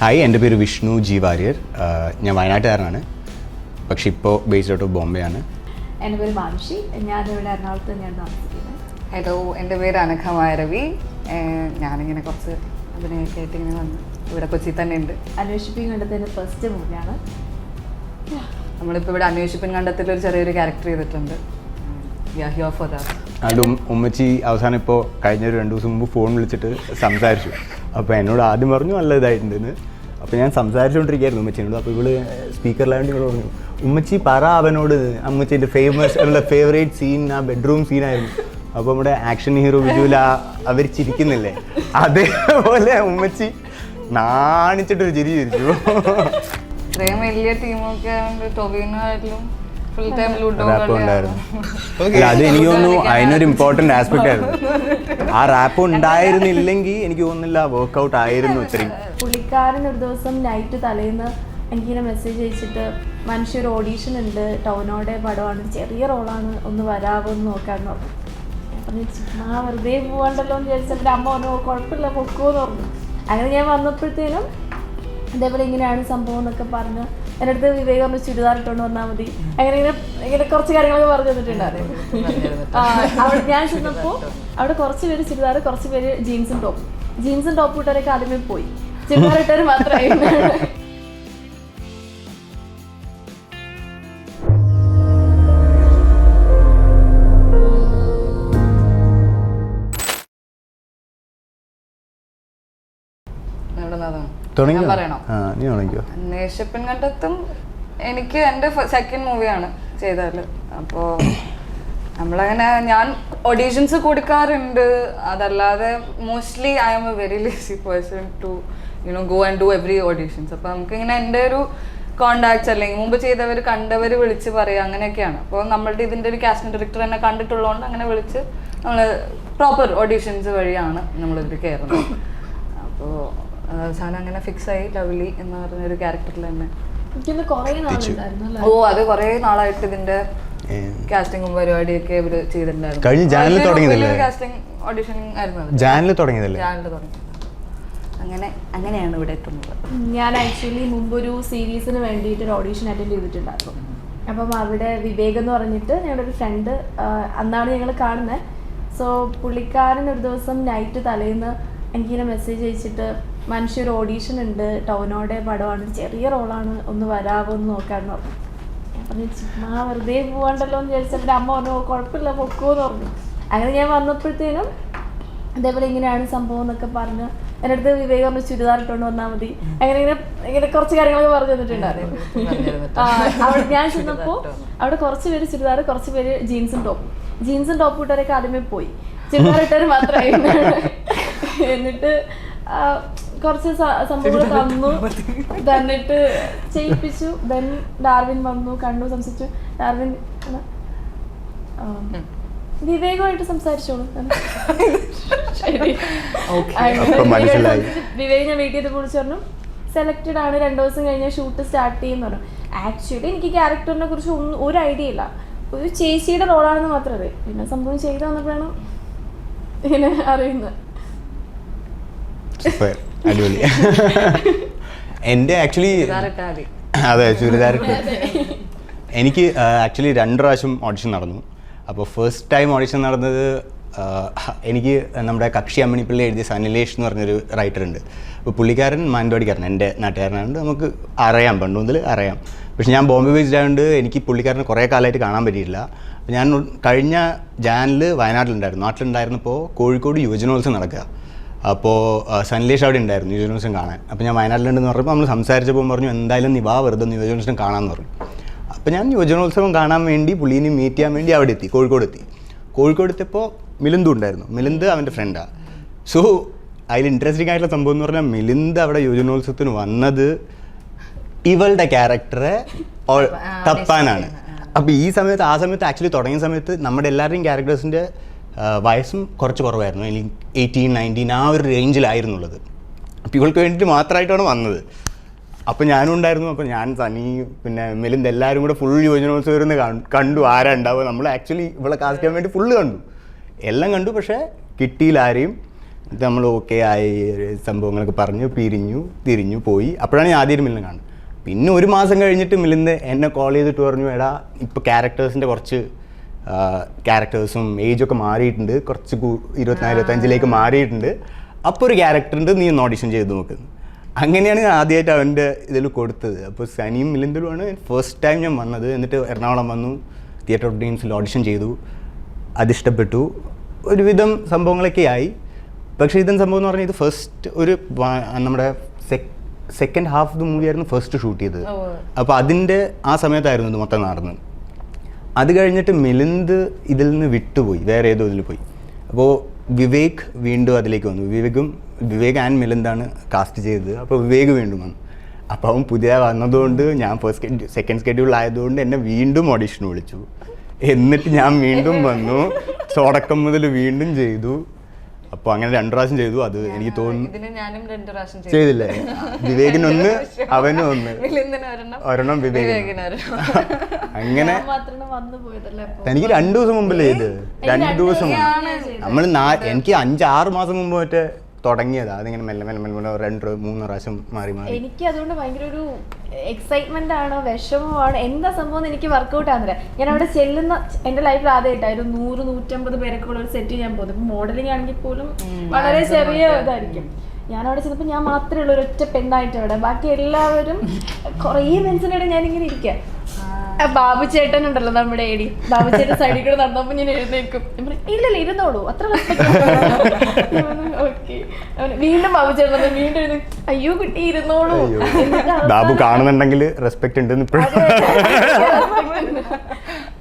Hi, എൻ്റെ പേര് Vishnu G Warrier. ഞാൻ വയനാട്ടുകാരനാണ്, പക്ഷെ ഇപ്പോൾ ബേസ്ഡ് ഔട്ട് ഓഫ് ബോംബെ ആണ്. എൻ്റെ പേര് മാനുഷി, ഞാനിവിടെ എറണാകുളത്ത് തന്നെയാണ് താമസിക്കുന്നത്. ഹലോ, എൻ്റെ പേര് അനഘമായ രവി. ഞാനിങ്ങനെ കുറച്ച് അഭിനയൊക്കെ ആയിട്ട് ഇങ്ങനെ വന്നു ഇവിടെ കൊച്ചി തന്നെ ഉണ്ട്. അന്വേഷിപ്പിൻ കണ്ടത്തിൻ്റെ ഫസ്റ്റ് മൂവിയാണ്. നമ്മളിപ്പോൾ ഇവിടെ അന്വേഷിപ്പിൻ കണ്ടത്തിൽ ഒരു ചെറിയൊരു ക്യാരക്ടർ ചെയ്തിട്ടുണ്ട്. അതുകൊണ്ട് ഉമ്മച്ചി അവസാനം ഇപ്പോൾ കഴിഞ്ഞൊരു 2 ദിവസം മുമ്പ് ഫോൺ വിളിച്ചിട്ട് സംസാരിച്ചു. അപ്പോൾ എന്നോട് ആദ്യം പറഞ്ഞു നല്ല ഇതായിട്ടുണ്ടെന്ന്. അപ്പോൾ ഞാൻ സംസാരിച്ചുകൊണ്ടിരിക്കുകയായിരുന്നു ഉമ്മച്ചിനോട്. അപ്പോൾ ഇവള് സ്പീക്കറിലായതുകൊണ്ട് ഇവള് പറഞ്ഞു, ഉമ്മച്ചി പറ അവനോട് അമ്മച്ചീൻ്റെ ഫേവറേറ്റ് സീൻ ആ ബെഡ്റൂം സീനായിരുന്നു. അപ്പോൾ നമ്മുടെ ആക്ഷൻ ഹീറോ വിജുവിൽ അവർ ചിരിക്കുന്നില്ലേ, അതേപോലെ ഉമ്മച്ചി നാണിച്ചിട്ടൊരു ചിരി ചിരിച്ചു. ഇത്രയും വലിയ ടീമൊക്കെ ടൊവിനോയായിട്ടും ഫുൾ ടൈം ലുഡോ ഉണ്ടായിരുന്നു. അത് എനിക്ക് തോന്നുന്നു അതിനൊരു ഇമ്പോർട്ടൻ്റ് ആസ്പെക്ട് ആയിരുന്നു. ആ റാപ്പ് ഉണ്ടായിരുന്നില്ലെങ്കിൽ എനിക്ക് തോന്നുന്നില്ല വർക്ക്ഔട്ട് ആയിരുന്നു ഇത്രയും. പുള്ളിക്കാരൻ ഒരു ദിവസം നൈറ്റ് തലേന്ന് എനിക്കിങ്ങനെ മെസ്സേജ് അയച്ചിട്ട്, മനുഷ്യൊരു ഓഡീഷൻ ഉണ്ട്, ടൗനോടെ പടമാണ്, ചെറിയ റോളാണ്, ഒന്ന് വരാമോ എന്ന് നോക്കാമെന്ന് പറഞ്ഞു. അപ്പം ചുമ്മാ വെറുതെ പോകണ്ടല്ലോ എന്ന് വിചാരിച്ചപ്പോൾ അമ്മ പറഞ്ഞു കുഴപ്പമില്ല പൊക്കുമെന്ന് പറഞ്ഞു. അങ്ങനെ ഞാൻ വന്നപ്പോഴത്തേനും അതേപോലെ ഇങ്ങനെയാണ് സംഭവം എന്നൊക്കെ പറഞ്ഞ് എൻ്റെ അടുത്ത് വിവേക് പറഞ്ഞ് ചുരിദാർ ഇട്ടുകൊണ്ട് വന്നാൽ മതി, അങ്ങനെ ഇങ്ങനെ കുറച്ച് കാര്യങ്ങളൊക്കെ പറഞ്ഞു തന്നിട്ടുണ്ടായിരുന്നു. അവിടെ ഞാൻ ചെന്നപ്പോൾ അവിടെ കുറച്ച് പേര് ചുരിദാർ, കുറച്ച് പേര് ജീൻസും ടോപ്പ് ഇട്ടവരൊക്കെ ആദ്യമേ പോയി, ചുരിദാർ ഇട്ടവർ മാത്രമായി. അന്വേഷിപ്പിൻ കണ്ടത്തും എനിക്ക് എൻ്റെ സെക്കൻഡ് മൂവിയാണ് ചെയ്തത്. അപ്പോൾ നമ്മളങ്ങനെ ഞാൻ ഓഡീഷൻസ് കൊടുക്കാറുണ്ട്. അതല്ലാതെ mostly I am a very lazy person to go and do every auditions. അപ്പോൾ നമുക്കിങ്ങനെ എൻ്റെ ഒരു കോണ്ടാക്ട്സ് അല്ലെങ്കിൽ മുമ്പ് ചെയ്തവർ കണ്ടവർ വിളിച്ച് പറയുക അങ്ങനെയൊക്കെയാണ്. അപ്പോൾ നമ്മളുടെ ഇതിൻ്റെ ഒരു കാസ്റ്റിംഗ് ഡയറക്ടർ തന്നെ കണ്ടിട്ടുള്ളതുകൊണ്ട് അങ്ങനെ വിളിച്ച് നമ്മൾ പ്രോപ്പർ ഓഡീഷൻസ് വഴിയാണ് നമ്മളിതിൽ കയറുന്നത്. അപ്പോൾ അവസാനം അങ്ങനെ ഫിക്സ് ആയി ലവ്ലി എന്ന് പറഞ്ഞൊരു ക്യാരക്ടറിൽ തന്നെ. അത് കുറേ നാളായിട്ട് ഇതിന്റെ കാസ്റ്റിംഗും പരിപാടിയൊക്കെ ഇവര് ചെയ്തിട്ടുണ്ടായിരുന്നു. കാസ്റ്റിംഗ് ഓഡിഷനിങ് ആയിരുന്നു. അങ്ങനെയാണ് ഇവിടെ എത്തുന്നത്. ഞാൻ ആക്ച്വലി മുമ്പൊരു സീരീസിന് വേണ്ടിയിട്ട് ഒരു ഓഡീഷൻ അറ്റൻഡ് ചെയ്തിട്ടുണ്ടായിരുന്നു. അപ്പം അവിടെ വിവേക് എന്ന് പറഞ്ഞിട്ട് ഞങ്ങളുടെ ഒരു ഫ്രണ്ട്, അന്നാണ് ഞങ്ങൾ കാണുന്നത്. സോ പുള്ളിക്കാരൻ ഒരു ദിവസം നൈറ്റ് തലേന്ന് എനിക്കിങ്ങനെ മെസ്സേജ് അയച്ചിട്ട്, മനുഷ്യൊരു ഓഡീഷൻ ഉണ്ട്, ടൗനോടെ പടമാണ്, ചെറിയ റോളാണ്, ഒന്ന് വരാമോ എന്ന് നോക്കാമെന്ന് പറഞ്ഞു. അപ്പം ചുമ്മാ വെറുതെ പോകണ്ടല്ലോ എന്ന് വിചാരിച്ചപ്പോൾ അമ്മ പറഞ്ഞു കുഴപ്പമില്ല പൊക്കുമെന്ന് പറഞ്ഞു. അങ്ങനെ ഞാൻ വന്നപ്പോഴത്തേനും അതേപോലെ ഇങ്ങനെയാണ് സംഭവം എന്നൊക്കെ പറഞ്ഞ് എൻ്റെ അടുത്ത് വിവേക് പറഞ്ഞ് ചുരിദാർ ഇട്ടുകൊണ്ട് വന്നാൽ മതി, അങ്ങനെ കുറച്ച് കാര്യങ്ങളൊക്കെ പറഞ്ഞു തന്നിട്ടുണ്ടായിരുന്നു. അവിടെ ഞാൻ ചെന്നപ്പോൾ അവിടെ കുറച്ച് പേര് ചുരിദാർ, കുറച്ച് പേര് ജീൻസും ടോപ്പ് ഇട്ടവരൊക്കെ ആദ്യമേ പോയി, ചുരിദാർ ഇട്ടവർ മാത്രമായി. എന്നിട്ട് കുറച്ച് സംഭവങ്ങൾ തന്നിട്ട് ചെയ്യിപ്പിച്ചു. ദെൻ ഡാർവിൻ വന്നു, കണ്ടു, സംസാരിച്ചു. ഡാർവിൻ വിവേകമായിട്ട് സംസാരിച്ചോളൂ. വിവേക് ഞാൻ വീട്ടിൽ വിളിച്ചു പറഞ്ഞു സെലക്റ്റഡ് ആണ്, 2 ദിവസം കഴിഞ്ഞാൽ ഷൂട്ട് സ്റ്റാർട്ട് ചെയ്യുമെന്ന് പറഞ്ഞു. ആക്ച്വലി എനിക്ക് ക്യാരക്ടറിനെ കുറിച്ച് ഒരു ഐഡിയ ഇല്ല, ഒരു ചേച്ചിയുടെ റോളാണെന്ന് മാത്രമേ അറിയൂ. പിന്നെ സംഭവം ചെയ്തു വന്നപ്പോഴാണ് ഇങ്ങനെ അറിയുന്നത്. അടിപൊളി. എൻ്റെ ആക്ച്വലി അതെ ചുരിദാറിട്ട് എനിക്ക് ആക്ച്വലി 2 പ്രാവശ്യം ഓഡിഷൻ നടന്നു. അപ്പോൾ ഫസ്റ്റ് ടൈം ഓഡിഷൻ നടന്നത് എനിക്ക് നമ്മുടെ കക്ഷി അമ്മിണിപ്പള്ളി എഴുതിയ സനിലേഷ് എന്ന് പറഞ്ഞൊരു റൈറ്റർ ഉണ്ട്. അപ്പോൾ പുള്ളിക്കാരൻ മാനന്തവാടിക്കാരൻ, എൻ്റെ നാട്ടുകാരനായതുകൊണ്ട് നമുക്ക് അറിയാം, പണ്ട് മുതൽ അറിയാം. പക്ഷെ ഞാൻ ബോംബെ ബേസ്ഡ് ആയതുകൊണ്ട് എനിക്ക് പുള്ളിക്കാരനെ കുറേ കാലമായിട്ട് കാണാൻ പറ്റിയിട്ടില്ല. അപ്പോൾ ഞാൻ കഴിഞ്ഞ ജാനിൽ വയനാട്ടിലുണ്ടായിരുന്നു. നാട്ടിലുണ്ടായിരുന്നപ്പോൾ കോഴിക്കോട് യുവജനോത്സവം നടക്കുക. അപ്പോൾ സനിലേഷ് അവിടെ ഉണ്ടായിരുന്നു യുവജനോത്സവം കാണാൻ. അപ്പോൾ ഞാൻ വയനാട്ടിലുണ്ടെന്ന് പറഞ്ഞപ്പോൾ നമ്മൾ സംസാരിച്ചപ്പോൾ പറഞ്ഞു എന്തായാലും നീ വാ വെറുതെ യുവജനോത്സവം കാണാമെന്ന് പറഞ്ഞു. അപ്പോൾ ഞാൻ യുവജനോത്സവം കാണാൻ വേണ്ടി പുള്ളീനെ മീറ്റ് ചെയ്യാൻ വേണ്ടി അവിടെ എത്തി, കോഴിക്കോട് എത്തിയപ്പോൾ മിലിന്ദു ഉണ്ടായിരുന്നു. മിലിന്ദ് അവൻ്റെ ഫ്രണ്ടാണ്. സോ അതിൽ ഇൻട്രസ്റ്റിംഗ് ആയിട്ടുള്ള സംഭവം എന്ന് പറഞ്ഞാൽ മിലിന്ദ് അവിടെ യുവജനോത്സവത്തിന് വന്നത് ഇവളുടെ ക്യാരക്ടറെ തപ്പാനാണ്. അപ്പോൾ ആ സമയത്ത് ആക്ച്വലി തുടങ്ങിയ സമയത്ത് നമ്മുടെ എല്ലാവരുടെയും ക്യാരക്ടേഴ്സിൻ്റെ വയസ്സും കുറച്ച് കുറവായിരുന്നു, അല്ലെങ്കിൽ 18-19 ആ ഒരു റേഞ്ചിലായിരുന്നുള്ളത്. അപ്പോൾ ഇവൾക്ക് വേണ്ടിയിട്ട് മാത്രമായിട്ടാണ് വന്നത്. അപ്പോൾ ഞാനും ഉണ്ടായിരുന്നു. അപ്പോൾ ഞാൻ സനി പിന്നെ മിലിന്ദ എല്ലാവരും കൂടെ ഫുൾ യുവജനോത്സവം ഇരുന്ന് കണ്ടു ആരാ ഉണ്ടാവുക. നമ്മൾ ആക്ച്വലി ഇവളെ കാസ്റ്റ് ചെയ്യാൻ വേണ്ടി ഫുള്ള് എല്ലാം കണ്ടു, പക്ഷേ കിട്ടിയില്ല ആരെയും. ഇത് നമ്മൾ ഓക്കെ ആയി സംഭവങ്ങളൊക്കെ പറഞ്ഞ് തിരിഞ്ഞു പോയി. അപ്പോഴാണ് ഞാൻ ആദ്യം മിലിനെ കാണുന്നത്. പിന്നെ ഒരു മാസം കഴിഞ്ഞിട്ട് മിലിന്ന് എന്നെ കോൾ ചെയ്തിട്ട് പറഞ്ഞു, എടാ ഇപ്പോൾ ക്യാരക്ടേഴ്സിൻ്റെ കുറച്ച് ക്യാരക്ടേഴ്സും ഏജൊക്കെ മാറിയിട്ടുണ്ട്, കുറച്ച് 24-25 മാറിയിട്ടുണ്ട്, അപ്പോൾ ഒരു ക്യാരക്ടറുണ്ട്, നീ ഒന്ന് ഓഡിഷൻ ചെയ്ത് നോക്കുന്നത്. അങ്ങനെയാണ് ഞാൻ ആദ്യമായിട്ട് അവൻ്റെ ഇതിൽ കൊടുത്തത്. അപ്പോൾ സനിയും മിലിന്തലുമാണ് ഫസ്റ്റ് ടൈം ഞാൻ വന്നത്. എന്നിട്ട് എറണാകുളം വന്നു, തിയേറ്റർ ഓഫ് ഡ്രീംസിൽ ഓഡിഷൻ ചെയ്തു, അതിഷ്ടപ്പെട്ടു, ഒരുവിധം സംഭവങ്ങളൊക്കെ ആയി. പക്ഷേ ഇതെന്ന് സംഭവം എന്ന് പറഞ്ഞാൽ ഇത് ഫസ്റ്റ് ഒരു നമ്മുടെ സെക്കൻഡ് ഹാഫ് ദ മൂവി ആയിരുന്നു ഫസ്റ്റ് ഷൂട്ട് ചെയ്തത്. അപ്പോൾ അതിൻ്റെ ആ സമയത്തായിരുന്നു ഇത് മൊത്തം നടന്നത്. അത് കഴിഞ്ഞിട്ട് മിലിന്ദ് ഇതിൽ നിന്ന് വിട്ടുപോയി, വേറെ ഏതോ ഇതിൽ പോയി. അപ്പോൾ വിവേക് വീണ്ടും അതിലേക്ക് വന്നു. വിവേക് ആൻഡ് മിലിന്ദാണ് കാസ്റ്റ് ചെയ്തത്. അപ്പോൾ വിവേക് വീണ്ടും വന്നു. അപ്പോൾ അവൻ പുതിയ വന്നതുകൊണ്ട് ഞാൻ സെക്കൻഡ് സ്കെഡ്യൂൾ ആയതുകൊണ്ട് എന്നെ വീണ്ടും ഓഡിഷൻ വിളിച്ചു. എന്നിട്ട് ഞാൻ വീണ്ടും വന്നു, തുടക്കം മുതൽ വീണ്ടും ചെയ്തു. അപ്പോൾ അങ്ങനെ 2 പ്രാവശ്യം ചെയ്തു. അത് എനിക്ക് തോന്നുന്നു ചെയ്തില്ലേ, വിവേകിനൊന്ന് അവനും ഒന്ന്, ഒരെണ്ണം വിവേകിന്. അങ്ങനെ എനിക്ക് 2 ദിവസം മുമ്പല്ലേ ഇത്, 2 ദിവസം നമ്മൾ എനിക്ക് 5-6 മാസം മുമ്പ് മറ്റേ തുടങ്ങിയതാ. അതിങ്ങനെ മെല്ലെ 2-3 പ്രാവശ്യം മാറി. എനിക്ക് അതുകൊണ്ട് ഭയങ്കര ഒരു എക്സൈറ്റ്മെന്റ് ആണ്, വിഷമമാണ്, എന്താ സംഭവം എനിക്ക് വർക്ക്ഔട്ട് ആകുന്നില്ല. ഞാൻ അവിടെ ചെല്ലുന്ന എന്റെ ലൈഫിൽ ആദ്യമായിട്ടായിരുന്നു 100-150 പേരൊക്കെ ഉള്ള ഒരു സെറ്റ് ഞാൻ പോകുന്നത്. ഇപ്പൊ മോഡലിംഗ് ആണെങ്കിൽ പോലും വളരെ ചെറിയ ഇതായിരിക്കും. ഞാൻ അവിടെ ചെന്നപ്പോൾ ഞാൻ മാത്രമേ ഉള്ളൂ ഒരൊറ്റ പെണ്ണായിട്ട് അവിടെ, ബാക്കി എല്ലാവരും കുറേ മെൻസിനിടെ ഞാനിങ്ങനെ ഇരിക്കാം. ബാബു ചേട്ടൻ ഉണ്ടല്ലോ നമ്മുടെ ഏടി, ബാബു ചേട്ടൻ സൈഡിൽ കൂടെ നടന്നപ്പോൾ ഞാൻ എഴുന്നേൽക്കും. ഇല്ലല്ല ഇരുന്നോളൂ, അത്ര ഓക്കെ. വീണ്ടും ബാബു ചേട്ടൻ വീണ്ടും അയ്യോ കുട്ടി ഇരുന്നോളൂ. ബാബു കാണുന്നുണ്ടെങ്കിൽ റെസ്പെക്ട് ഉണ്ടെന്ന്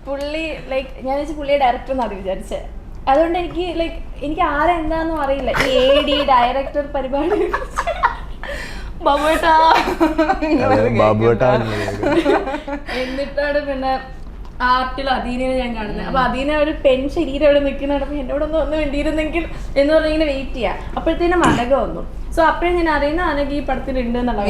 പുള്ളി ലൈക്ക് ഞാൻ വെച്ചാൽ പുള്ളിയെ ഡയറക്ടർ എന്നാണ് വിചാരിച്ചത്. അതുകൊണ്ട് എനിക്ക് ആരെന്താന്നും അറിയില്ല. ഈ AD ഡയറക്ടർ പരിപാടി എന്നിട്ടാണ് പിന്നെ ആർട്ടിൽ അദീനെ ഞാൻ കാണുന്നത്. അപ്പൊ അദീനെ ഒരു പെൺ ശരീരം അവിടെ നിൽക്കുന്നുണ്ടപ്പോ എന്നോട് ഒന്ന് വേണ്ടിയിരുന്നെങ്കിൽ എന്ന് പറഞ്ഞിങ്ങനെ വെയിറ്റ് ചെയ്യാം. അപ്പോഴത്തേനും അനഘ വന്നു. സോ അപ്പോഴേ ഞാൻ അറിയുന്ന അനഘ ഈ പടത്തിലുണ്ട് എന്നുള്ളത്.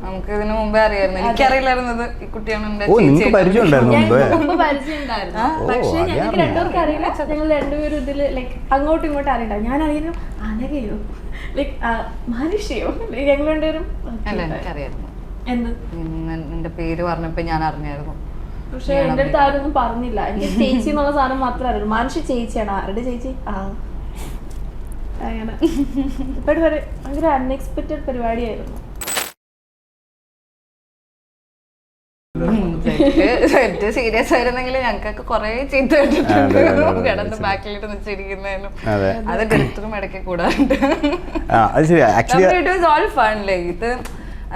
നമുക്ക് ഇതിനു മുമ്പേ അറിയായിരുന്നു, എനിക്കറിയില്ലായിരുന്നത് ഈ കുട്ടിയാണ് മുമ്പ് പരിചയം ഉണ്ടായിരുന്നു. പക്ഷെ ഞങ്ങൾക്ക് രണ്ടുപേർക്ക് അറിയില്ല. ഞങ്ങൾ രണ്ടുപേരും ഇതില് ലൈക്ക് അങ്ങോട്ടും ഇങ്ങോട്ടും അറിയില്ല. ഞാൻ അറിയുന്നു അനഘയോ ലൈക്ക് മനുഷ്യോ ഞങ്ങൾ രണ്ടുപേരും എന്റെ പേര് പറഞ്ഞപ്പോ ഞാൻ അറിഞ്ഞായിരുന്നു. പക്ഷെ എന്റെ അടുത്ത് ആരൊന്നും പറഞ്ഞില്ല. എനിക്ക് ചേച്ചി എന്നുള്ള സാധനം മാത്രമേ അറിയുള്ളൂ. മനുഷ്യ ചേച്ചിയാണ്. ആരുടെ ചേച്ചി? അങ്ങനെ ഭയങ്കര അൺഎക്സ്പെക്റ്റഡ് പരിപാടിയായിരുന്നു. സീരിയസ് ആയിരുന്നെങ്കിൽ ഞങ്ങൾക്കൊക്കെ കൊറേ ചീത്ത കേട്ടിട്ടുണ്ട് കിടന്ന് ബാക്കിലിട്ട് വെച്ചിരിക്കുന്നതിനും. അത് ഡയറക്ടറും ഇടയ്ക്ക് കൂടാറുണ്ട്. ഇത്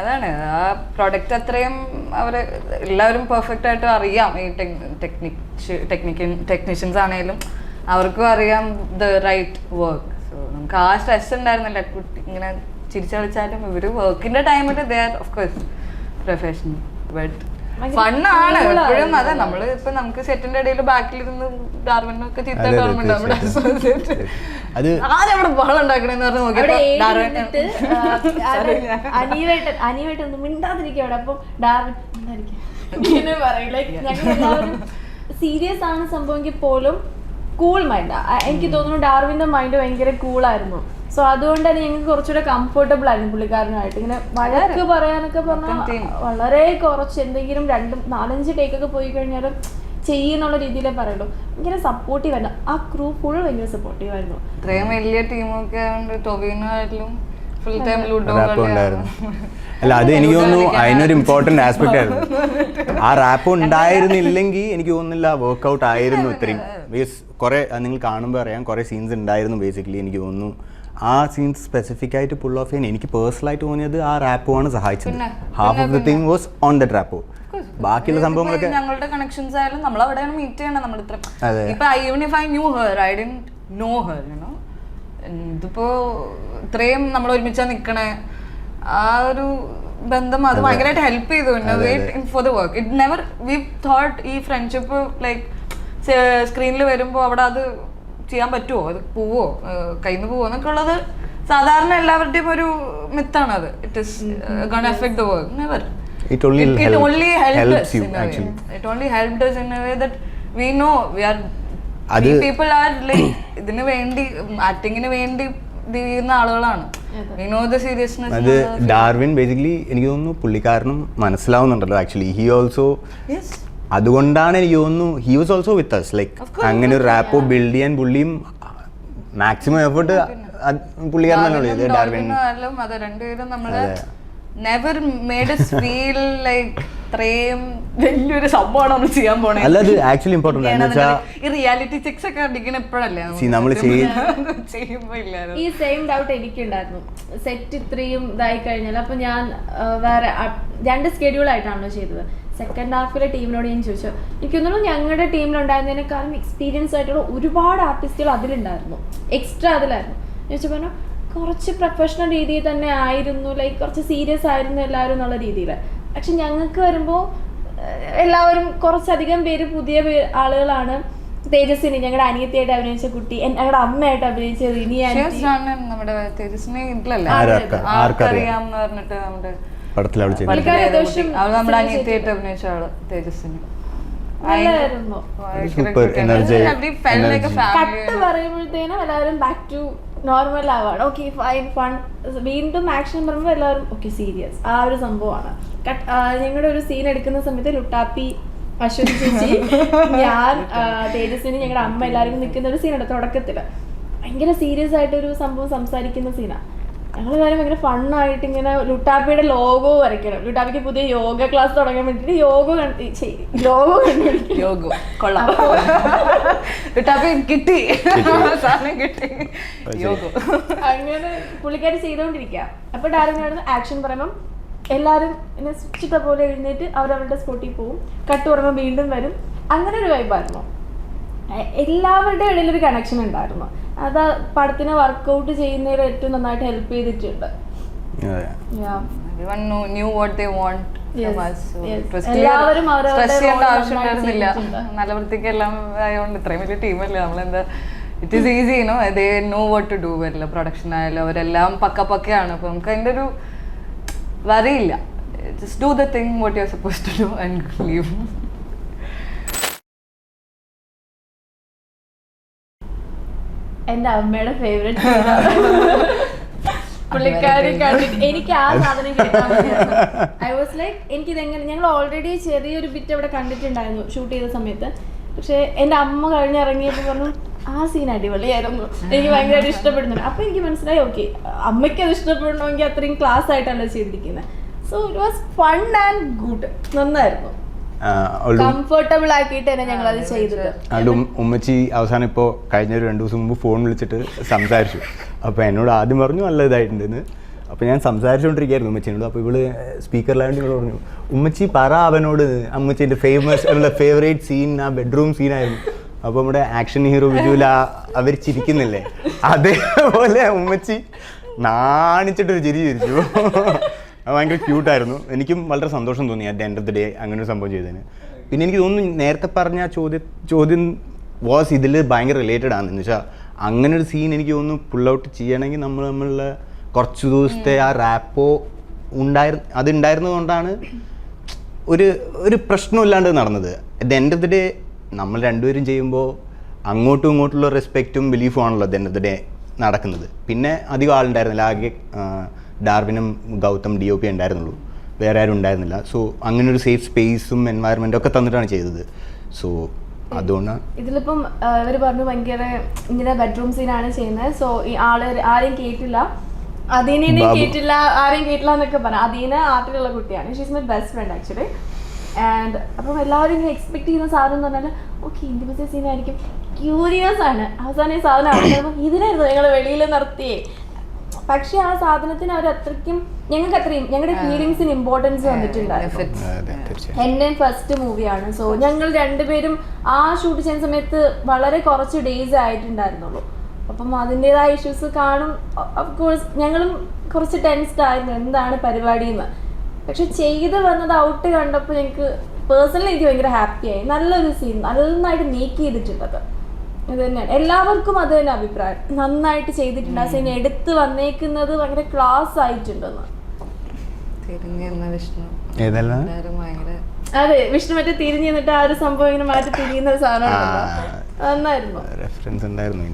അതാണ് ആ പ്രൊഡക്റ്റ് അത്രയും അവര് എല്ലാവരും പെർഫെക്റ്റ് ആയിട്ട് അറിയാം. ഈ ടെക്നീഷ്യൻസ് ആണെങ്കിലും അവർക്കും അറിയാം ദ റൈറ്റ് വർക്ക്. സോ നമുക്ക് ആ സ്ട്രെസ് ഉണ്ടായിരുന്നില്ല. കുട്ടി ഇങ്ങനെ ചിരിച്ചളിച്ചാലും ഇവര് വർക്കിന്റെ ടൈമിൽ they are of course professional. But ഫണ്ണാണ് എപ്പോഴും. അതെ നമ്മള് ഇപ്പൊ നമുക്ക് സെറ്റിന്റെ ഇടയിൽ ബാക്കിലിരുന്ന് ഡാർവിനൊക്കെ ചീത്ത ഓർമ്മയുണ്ട്. നമ്മുടെ ആരവിടെ ബഹളം ഉണ്ടാക്കണെന്ന് പറഞ്ഞ് അനിയായിട്ട് ഒന്നും മിണ്ടാതിരിക്കും അവിടെ. അപ്പം ഡാർവിൻ ഇങ്ങനെ പറയും. ഞങ്ങളെല്ലാവരും സീരിയസ് ആണ് സംഭവമെങ്കിൽ പോലും കൂൾ മൈൻഡാ. എനിക്ക് തോന്നുന്നു ഡാർവിന്റെ മൈൻഡ് ഭയങ്കര കൂളായിരുന്നു. സോ അതുകൊണ്ട് തന്നെ ഞങ്ങൾക്ക് കുറച്ചുകൂടെ കംഫർട്ടബിൾ ആയിരുന്നു പുള്ളിക്കാരനായിട്ട്. ഇങ്ങനെ വഴക്ക് പറയാനൊക്കെ പറഞ്ഞാൽ വളരെ കുറച്ച്, എന്തെങ്കിലും 2-4-5 ടേക്കൊക്കെ പോയി കഴിഞ്ഞാലും ചെയ്യുന്നുള്ള രീതിയിലേ പറയുള്ളൂ. ഭയങ്കര സപ്പോർട്ടീവ് ആയിരുന്നു. ആ ക്രൂ ഫുൾ ഭയങ്കര സപ്പോർട്ടീവ് ആയിരുന്നു. ഇത്രയും വലിയ ടീമൊക്കെ ടൊവിനോയിലും ഫുൾ ടൈം ലുഡോ അല്ല, അത് എനിക്ക് തോന്നുന്നു അതിനൊരു ഇമ്പോർട്ടന്റ് ആസ്പെക്ട് ആയിരുന്നു. ആ റാപ്പ് ഉണ്ടായിരുന്നില്ലെങ്കിൽ എനിക്ക് തോന്നുന്നില്ല വർക്ക്ഔട്ട് ആയിരുന്നു ഇത്രയും. ബിക്കോസ് കുറെ നിങ്ങൾ കാണുമ്പോൾ അറിയാം കുറെ സീൻസ് ഉണ്ടായിരുന്നു. ബേസിക്കലി എനിക്ക് തോന്നുന്നു ആ സീൻസ് സ്പെസിഫിക് ആയിട്ട് പുൾ ഓഫ് ചെയ്യാൻ എനിക്ക് പേഴ്സണലായിട്ട് തോന്നിയത് ആ റാപ്പുമാണ് സഹായിച്ചത്. Half of the thing was on the rap. ബാക്കിയുള്ള സംഭവങ്ങളൊക്കെ ഞങ്ങളുടെ കണക്ഷൻസ് ആയാലും നമ്മൾ അവിടെയാണ് മീറ്റ് ചെയ്യണം. നമ്മൾ ഇത്ര ഇപ്പൊ even if I knew her I didn't know her you know. ഇതിപ്പോ ഇത്രയും നമ്മൾ ഒരുമിച്ചാ നിക്കണേ ആ ഒരു ബന്ധം അത് ഭയങ്കരമായിട്ട് ഹെൽപ്പ് ചെയ്തു for the work. It never we thought ഈ ഫ്രണ്ട്ഷിപ്പ് ലൈക്ക് സ്ക്രീനിൽ വരുമ്പോൾ അവിടെ അത് ചെയ്യാൻ പറ്റുമോ, അത് പോവോ, കയ്യിൽ നിന്ന് പോവോ എന്നൊക്കെ ഉള്ളത് സാധാരണ എല്ലാവരുടെയും ഒരു മിത്താണ്. അത് it is gonna effect the work. Never. It only helps you actually. It only helped us in a way that we know we are people are like ഇതിനു വേണ്ടി ആക്ടിങ്ങിന് വേണ്ടി ചെയ്യുന്ന ആളുകളാണ്. വിനോദ സീരിയസ്നെസ് അത് ഡാർവിൻ ബേസിക്കലി എനിക്ക് തോന്നുന്നു പുള്ളിക്കാരനും മനസ്സിലാവുന്നുണ്ടല്ലോ ആക്ച്വലി. ഹി ഓൾസോ അതുകൊണ്ടാണ് എനിക്ക് തോന്നുന്നു he was also with us like അങ്ങനെ ഒരു റാപ്പോ ബിൽഡ് ചെയ്യാൻ പുള്ളിയും മാക്സിമം എഫേർട്ട് പുള്ളിക്കാരനല്ലോ ഇത് ഡാർവിൻ. അത് രണ്ടുപേരും നമ്മള് never made us feel like ഇത്രയും വലിയൊരു സംഭവമാണ് നമ്മൾ ചെയ്യാൻ പോണേ. അല്ല അത് ആക്ച്വലി ഇമ്പോർട്ടന്റ് ആണ് വെച്ചാൽ ഈ റിയാലിറ്റി ചെക്സ് ഒക്കെ അടിക്കണ എപ്പോഴല്ലേ നമ്മൾ ചെയ്യുമ്പോ ഇല്ലായിരുന്നു. ഈ സെയിം ഡൗട്ട് എനിക്കുണ്ടായിരുന്നു. സെറ്റ് ഇത്രയും ഇതായി കഴിഞ്ഞാൽ അപ്പൊ ഞാൻ വേറെ 2 സ്കെഡ്യൂൾ ആയിട്ടാണല്ലോ ചെയ്തത്. സെക്കൻഡ് ഹാഫിലെ ടീമിനോട് ഞാൻ ചോദിച്ചു, എനിക്കൊന്നും ഞങ്ങളുടെ ടീമിലുണ്ടായിരുന്നതിനേക്കാളും എക്സ്പീരിയൻസ് ആയിട്ടുള്ള ഒരുപാട് ആർട്ടിസ്റ്റുകൾ അതിലുണ്ടായിരുന്നു, എക്സ്ട്രാ അതിലായിരുന്നു. ചോദിച്ചു പറഞ്ഞു കുറച്ച് പ്രൊഫഷണൽ രീതിയിൽ തന്നെ ആയിരുന്നു, ലൈക്ക് കുറച്ച് സീരിയസ് ആയിരുന്നു എല്ലാവരും എന്നുള്ള രീതിയിൽ. പക്ഷെ ഞങ്ങൾക്ക് വരുമ്പോൾ എല്ലാവരും കുറച്ചധികം പേര് പുതിയ ആളുകളാണ്. തേജസ്വിനി ഞങ്ങളുടെ അനിയത്തിയായിട്ട് അഭിനയിച്ച കുട്ടി, ഞങ്ങളുടെ അമ്മയായിട്ട് അഭിനയിച്ച റിനി ആന്റി, നമ്മുടെ തേജസ്വിനി ഇല്ലല്ലേ ആർക്കറിയാന്ന് പറഞ്ഞിട്ട് നമ്മുടെ നമ്മുടെ അനിയത്തിയായിട്ട് അഭിനയിച്ച ആള് തേജസ്വിനി നല്ലായിരുന്നു. കട്ട് പറയുമ്പോഴത്തേനും എല്ലാവരും ബാക്ക് ടു നോർമൽ ആവാണ്. Okay fine fun. വീണ്ടും ആക്ഷൻ പറയുമ്പോൾ എല്ലാവരും ഓക്കെ സീരിയസ്. ആ ഒരു സംഭവമാണ്. ഞങ്ങളുടെ ഒരു സീൻ എടുക്കുന്ന സമയത്ത് ലുട്ടാപ്പി, അശ്വതി ചേച്ചി, ഞാൻ, തേജസ്വിനി, ഞങ്ങളുടെ അമ്മ എല്ലാവരും നിൽക്കുന്ന ഒരു സീനുണ്ട് തുടക്കത്തില്. ഭയങ്കര സീരിയസ് ആയിട്ടൊരു സംഭവം സംസാരിക്കുന്ന സീനാണ്. ഞങ്ങൾ എല്ലാവരും ഭയങ്കര ഫണ്ണായിട്ട് ഇങ്ങനെ ലുട്ടാപ്പിയുടെ ലോഗോ വരയ്ക്കണം. ലുട്ടാപ്പിക്ക് പുതിയ യോഗ ക്ലാസ് തുടങ്ങാൻ വേണ്ടിയിട്ട് ലോഗോ കണ്ടുപിടിക്കും. യോഗോ കൊള്ളാം. ലുട്ടാപ്പി കിട്ടി യോഗോ. അങ്ങനെ പുള്ളിക്കാരി ചെയ്തോണ്ടിരിക്കുക. അപ്പൊ ഡയറക്ടർ ആക്ഷൻ പറയുമ്പം എല്ലാവരും എന്നെ സ്വിച്ചിട്ട പോലെ എഴുന്നേറ്റ് അവരവരുടെ സ്പോട്ടിൽ പോവും. കട്ട് പറയുമ്പോൾ വീണ്ടും വരും. അങ്ങനെ ഒരു വൈബായിരുന്നു. എല്ലാവരുടെ ഇടയിലൊരു കണക്ഷൻ ഉണ്ടായിരുന്നു. അത് പടത്തിനെ വർക്ക്ഔട്ട് ചെയ്യുന്നതിൽ ഏറ്റവും നന്നായിട്ട് ഹെൽപ്പ് ചെയ്തിട്ടുണ്ട്. എല്ലാവരും ആവശ്യമുണ്ടായിരുന്നില്ല. നല്ല വൃത്തിക്ക് എല്ലാം ആയതുകൊണ്ട് ഇത്രയും വലിയ ടീമല്ലേ നമ്മളെന്താ it is easy no. They know what to do. വരില്ല പ്രൊഡക്ഷൻ ആയാലും അവരെല്ലാം പക്കയാണ്. അപ്പൊ നമുക്ക് അതിന്റെ ഒരു വരിയില്ല. Just do the thing what you are suppose to do and leave. എന്റെ അമ്മയുടെ ഫേവറേറ്റ് പുള്ളിക്കാരി കണ്ടിട്ട് എനിക്ക് ആ സാധനം കേൾക്കാൻ ഐ വാസ് ലൈക്ക് എനിക്കിതെങ്ങനെ, ഞങ്ങൾ ഓൾറെഡി ചെറിയൊരു ബിറ്റ് അവിടെ കണ്ടിട്ടുണ്ടായിരുന്നു ഷൂട്ട് ചെയ്ത സമയത്ത്. പക്ഷെ എൻ്റെ അമ്മ കഴിഞ്ഞിറങ്ങിയപ്പോൾ പറഞ്ഞു ആ സീൻ അടിപൊളിയായിരുന്നു, എനിക്ക് ഭയങ്കരമായിട്ട് ഇഷ്ടപ്പെടുന്നുണ്ട്. അപ്പൊ എനിക്ക് മനസ്സിലായി ഓക്കെ അമ്മയ്ക്ക് അത് ഇഷ്ടപ്പെടണമെങ്കിൽ അത്രയും ക്ലാസ് ആയിട്ടല്ല ചെയ്തിരിക്കുന്നത്. So it was fun and good. നന്നായിരുന്നു, കംഫർട്ടബിൾ ആക്കിയിട്ട് തന്നെ ഞങ്ങൾ അത് ചെയ്തത്. ഉമ്മച്ചി അവസാനം ഇപ്പോൾ കഴിഞ്ഞ ഒരു 2 ദിവസം മുമ്പ് ഫോൺ വിളിച്ചിട്ട് സംസാരിച്ചു. അപ്പോൾ എന്നോട് ആദ്യം പറഞ്ഞു നല്ല ഇതായിട്ടുണ്ടെന്ന്. അപ്പോൾ ഞാൻ സംസാരിച്ചുകൊണ്ടിരിക്കുകയായിരുന്നു ഉമ്മച്ചിനോട്. അപ്പോൾ ഇവള് സ്പീക്കറിലായിട്ട് ഇവള് പറഞ്ഞു ഉമ്മച്ചി പറ അവനോട് അമ്മച്ചിൻ്റെ ഫേവറേറ്റ് സീൻ ആ ബെഡ്റൂം സീനായിരുന്നു. അപ്പോൾ നമ്മുടെ ആക്ഷൻ ഹീറോ വിജുല അവർ ചിരിക്കുന്നില്ലേ, അതേപോലെ ഉമ്മച്ചി നാണിച്ചിട്ടൊരു ചിരി ചിരിച്ചു. അത് ഭയങ്കര ക്യൂട്ടായിരുന്നു. എനിക്കും വളരെ സന്തോഷം തോന്നി at the end of the day അങ്ങനെ ഒരു സംഭവം ചെയ്തതിന്. പിന്നെ എനിക്ക് തോന്നുന്നു നേരത്തെ പറഞ്ഞ ചോദ്യം വാസ് ഇതിൽ ഭയങ്കര റിലേറ്റഡ് ആണെന്ന് വെച്ചാൽ അങ്ങനെ ഒരു സീൻ എനിക്ക് തോന്നുന്നു പുൾ ഔട്ട് ചെയ്യണമെങ്കിൽ നമ്മളുടെ കുറച്ച് ദിവസത്തെ ആ റാപ്പോ അതുണ്ടായിരുന്നത് കൊണ്ടാണ് ഒരു പ്രശ്നമില്ലാണ്ട് നടന്നത്. At the end of the day നമ്മൾ രണ്ടുപേരും ചെയ്യുമ്പോൾ അങ്ങോട്ടും ഇങ്ങോട്ടുള്ള റെസ്പെക്റ്റും ബിലീഫും ആണല്ലോ at the end of the day നടക്കുന്നത്. പിന്നെ അധികം ആളുണ്ടായിരുന്നില്ല, ആകെ ഡാർവിനും ഗൗതം DOP ഉണ്ടായിരുന്നുള്ളൂ, വേറെ ആരും ഉണ്ടായിരുന്നില്ല. സോ അങ്ങനെ ഒരു സേഫ് സ്പേസും എൻവയറമെൻറ്റും ഒക്കെ തന്നിട്ടാണ് ചെയ്തത്. സോ അതുകൊണ്ടാണ് ഇതിലിപ്പം ഇവർ പറഞ്ഞു ഭയങ്കര ഇങ്ങനെ ബെഡ്റൂം സീനാണ് ചെയ്യുന്നത്. സോ ഈ ആരെയും കേട്ടില്ല, അദീനെയും കേട്ടില്ല, ആരെയും കേട്ടില്ല എന്നൊക്കെ പറഞ്ഞു. അദീന ആർട്ടിലുള്ള കുട്ടിയാണ്, she's my best friend actually. And അപ്പം എല്ലാവരും ഇങ്ങനെ എക്സ്പെക്ട് ചെയ്യുന്ന സാധനം എന്ന് പറഞ്ഞാൽ ഓക്കെ ഇൻറ്റിമസി സീനായിരിക്കും, ക്യൂരിയസ് ആണ്. അവസാനം ഈ സാധനം അറിയുമ്പോൾ ഇതിനായിരുന്നു ഞങ്ങൾ വെളിയിൽ നിർത്തിയേ. പക്ഷെ ആ സാധനത്തിന് അവർ അത്രയ്ക്കും ഞങ്ങളുടെ ഫീലിങ്സിന് ഇമ്പോർട്ടൻസ് തന്നിട്ടുണ്ടായിരുന്നു. എൻ്റെ ഫസ്റ്റ് മൂവിയാണ്. സോ ഞങ്ങൾ രണ്ടുപേരും ആ ഷൂട്ട് ചെയ്യുന്ന സമയത്ത് വളരെ കുറച്ച് ഡേയ്സ് ആയിട്ടുണ്ടായിരുന്നുള്ളൂ. അപ്പം അതിൻ്റെതായ ഇഷ്യൂസ് കാണും. അഫ്കോഴ്സ് ഞങ്ങളും കുറച്ച് ടെൻസ്ഡ് ആയിരുന്നു എന്താണ് പരിപാടി എന്ന്. പക്ഷെ ചെയ്ത് വന്നത് ഔട്ട് കണ്ടപ്പോൾ ഞങ്ങൾക്ക് പേഴ്സണലി എനിക്ക് ഭയങ്കര ഹാപ്പിയായി. നല്ലൊരു സീൻ നന്നായിട്ട് മേക്ക് ചെയ്തിട്ടുള്ളത് ഇത് തന്നെയാണ്. എല്ലാവർക്കും അത് തന്നെ അഭിപ്രായം, നന്നായിട്ട് ചെയ്തിട്ടുണ്ട്. ആ സീൻ എടുത്ത് വന്നേക്കുന്നത് ഭയങ്കര ക്ലാസ് ആയിട്ടുണ്ടെന്ന്. അതെ, വിഷ്ണു മറ്റേ തിരിഞ്ഞു നിന്നിട്ട് ആ ഒരു സംഭവം ഇങ്ങനെ മാറ്റി തിരിയുന്ന ഒരു സാധനം നന്നായിരുന്നു. റെഫറൻസ് ഉണ്ടായിരുന്നു.